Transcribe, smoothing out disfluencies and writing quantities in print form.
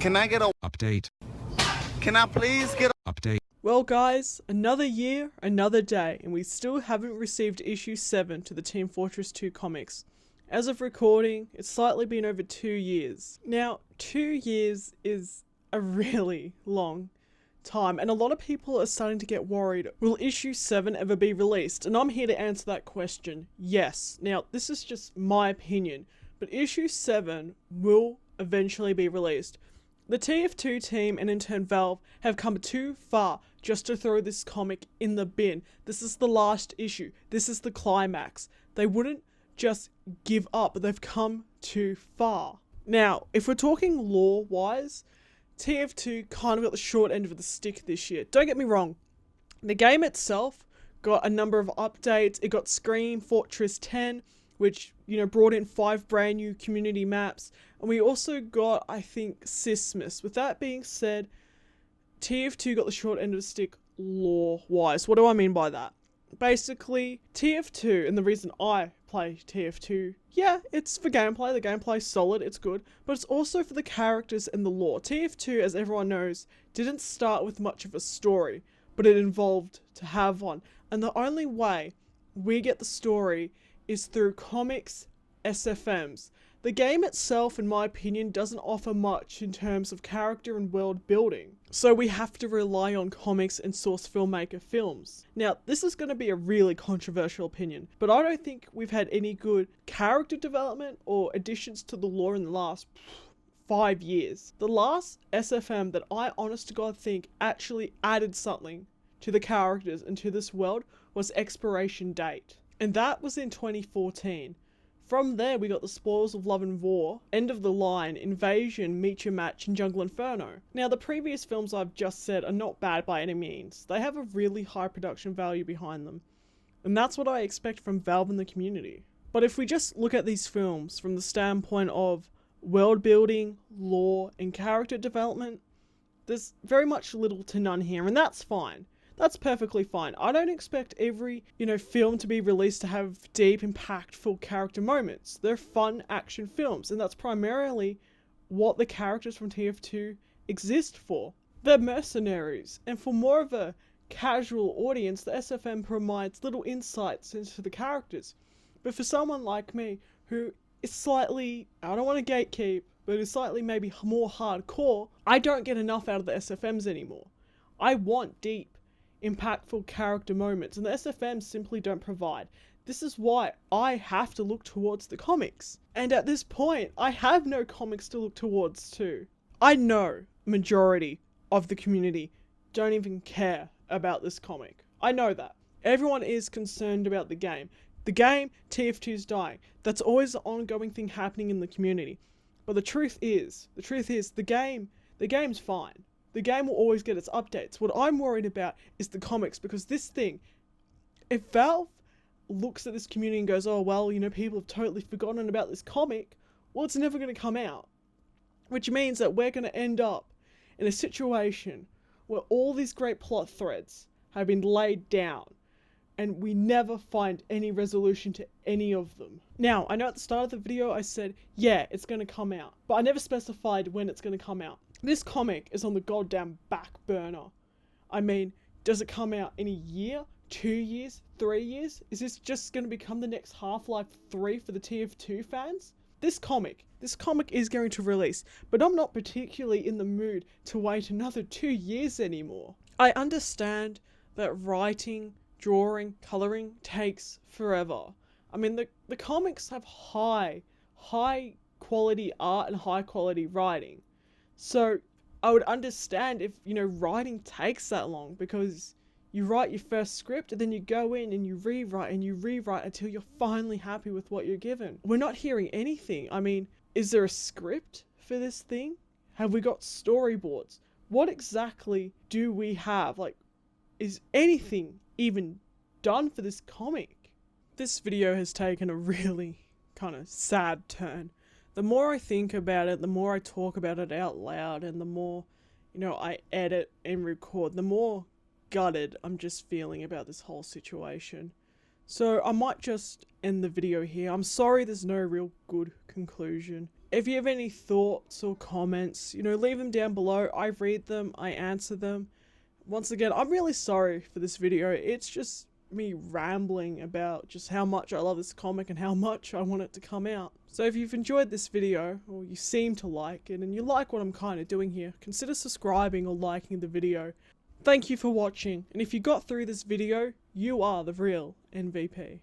Can I get a Update. Can I please get a Update. Well guys, another year, another day, and we still haven't received issue 7 to the Team Fortress 2 comics. As of recording, it's slightly been over 2 years. Now, 2 years is a really long time, and a lot of people are starting to get worried. Will issue 7 ever be released? And I'm here to answer that question. Yes. Now, this is just my opinion, but issue 7 will eventually be released. The TF2 team and in turn Valve have come too far just to throw this comic in the bin. This is the last issue. This is the climax. They wouldn't just give up, but they've come too far. Now, if we're talking lore-wise, TF2 kind of got the short end of the stick this year. Don't get me wrong. The game itself got a number of updates. It got Scream Fortress 10, which, brought in 5 brand new community maps. And we also got, I think, Sismus. With that being said, TF2 got the short end of the stick lore-wise. What do I mean by that? Basically, TF2, and the reason I play TF2, yeah, it's for gameplay. The gameplay's solid, it's good. But it's also for the characters and the lore. TF2, as everyone knows, didn't start with much of a story, but it evolved to have one. And the only way we get the story is through comics, SFMs. The game itself, in my opinion, doesn't offer much in terms of character and world building. So we have to rely on comics and source filmmaker films. Now, this is going to be a really controversial opinion, but I don't think we've had any good character development or additions to the lore in the last 5 years. The last SFM that I honest to God think actually added something to the characters and to this world was Expiration Date. And that was in 2014. From there, we got the Spoils of Love and War, End of the Line, Invasion, Meet Your Match, and Jungle Inferno. Now, the previous films I've just said are not bad by any means. They have a really high production value behind them. And that's what I expect from Valve and the community. But if we just look at these films from the standpoint of world building, lore, and character development, there's very much little to none here, and that's fine. That's perfectly fine. I don't expect every, film to be released to have deep, impactful character moments. They're fun action films, and that's primarily what the characters from TF2 exist for. They're mercenaries, and for more of a casual audience, the SFM provides little insights into the characters. But for someone like me, who is slightly, I don't want to gatekeep, but is slightly maybe more hardcore, I don't get enough out of the SFMs anymore. I want deep, impactful character moments, and the SFMs simply don't provide. This is why I have to look towards the comics. And at this point, I have no comics to look towards too. I know majority of the community don't even care about this comic. I know that. Everyone is concerned about the game. The game, TF2's dying. That's always the ongoing thing happening in the community. But the truth is, the game's fine. The game will always get its updates. What I'm worried about is the comics, because this thing, if Valve looks at this community and goes, oh, well, people have totally forgotten about this comic, well, it's never going to come out. Which means that we're going to end up in a situation where all these great plot threads have been laid down, and we never find any resolution to any of them. Now, I know at the start of the video I said, yeah, it's going to come out, but I never specified when it's going to come out. This comic is on the goddamn back burner. I mean, does it come out in a year, 2 years, 3 years? Is this just going to become the next Half-Life 3 for the TF2 fans? This comic is going to release, but I'm not particularly in the mood to wait another 2 years anymore. I understand that writing, drawing, coloring takes forever. I mean, the comics have high quality art and high quality writing. So I would understand if, writing takes that long, because you write your first script and then you go in and you rewrite until you're finally happy with what you're given. We're not hearing anything. I mean, is there a script for this thing? Have we got storyboards? What exactly do we have? Is anything even done for this comic? This video has taken a really kind of sad turn. The more I think about it, the more I talk about it out loud, and the more, I edit and record, the more gutted I'm just feeling about this whole situation. So I might just end the video here. I'm sorry there's no real good conclusion. If you have any thoughts or comments, you know, leave them down below. I read them, I answer them. Once again, I'm really sorry for this video. It's just me rambling about just how much I love this comic and how much I want it to come out. So if you've enjoyed this video, or you seem to like it, and you like what I'm kind of doing here, consider subscribing or liking the video. Thank you for watching, and if you got through this video, you are the real MVP.